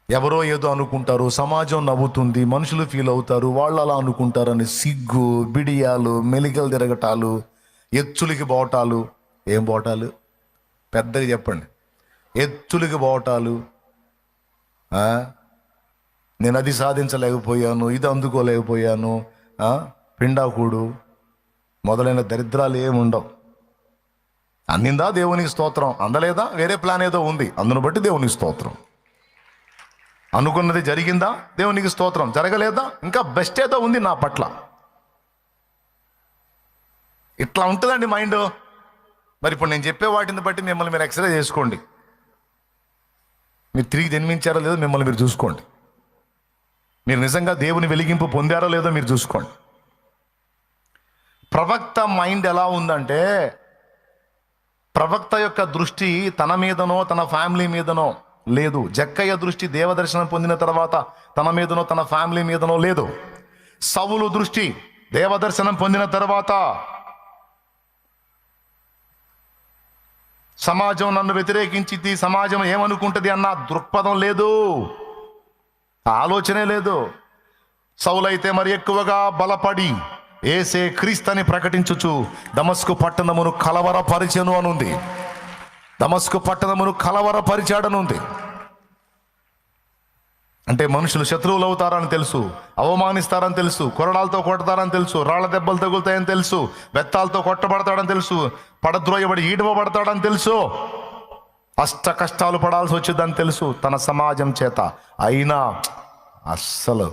ఎవరో ఏదో అనుకుంటారు, సమాజం నవ్వుతుంది, మనుషులు ఫీల్ అవుతారు, వాళ్ళు అలా అనుకుంటారని సిగ్గు, బిడియాలు, మెలికలు తిరగటాలు, ఎత్తులకి బోటాలు. ఏం బోటాలు? పెద్దగా చెప్పండి. ఎత్తులకి బోటాలు. నేను అది సాధించలేకపోయాను, ఇది అందుకోలేకపోయాను, పిండాకుడు మొదలైన దరిద్రాలు ఏముండవు. అందిందా దేవునికి స్తోత్రం, అందలేదా వేరే ప్లాన్ ఏదో ఉంది, అందును బట్టి దేవునికి స్తోత్రం. అనుకున్నది జరిగిందా, దేవునికి స్తోత్రం. జరగలేదా, ఇంకా బెస్ట్ ఏదో ఉంది నా పట్ల. ఇట్లా ఉంటుందండి మైండ్. మరి ఇప్పుడు నేను చెప్పే వాటిని బట్టి మిమ్మల్ని మీరు ఎక్స్రే చేసుకోండి. మీరు తిరిగి జన్మించారో లేదో మిమ్మల్ని మీరు చూసుకోండి. మీరు నిజంగా దేవుని వెలిగింపు పొందారో లేదో మీరు చూసుకోండి. ప్రవక్త మైండ్ ఎలా ఉందంటే, ప్రవక్త యొక్క దృష్టి తన మీదనో తన ఫ్యామిలీ మీదనో లేదు. జక్కయ్య దృష్టి దేవదర్శనం పొందిన తర్వాత తన మీదనో తన ఫ్యామిలీ మీదనో లేదు. సౌలు దృష్టి దేవదర్శనం పొందిన తర్వాత సమాజం నన్ను వ్యతిరేకించింది, సమాజం ఏమనుకుంటుంది అన్న దృక్పథం లేదు, ఆలోచనే లేదు. సౌలైతే మరి ఎక్కువగా బలపడి ఏసే క్రీస్తుని ప్రకటించుచు దమస్కు పట్టణమును కలవరపరిచెను అనుంది. దమస్కు పట్టణమును కలవరపరిచాడనుంది. అంటే మనుషులు శత్రువులు అవుతారని తెలుసు, అవమానిస్తారని తెలుసు, కొరడాలతో కొడతారని తెలుసు, రాళ్ల దెబ్బలు తగులుతాయని తెలుసు, బెత్తాలతో కొట్టబడతాడని తెలుసు, పడద్రోయబడి ఈడవబడతాడని తెలుసు, అష్ట కష్టాలు పడాల్సి వచ్చిందని తెలుసు తన సమాజం చేత. అయినా అస్సలు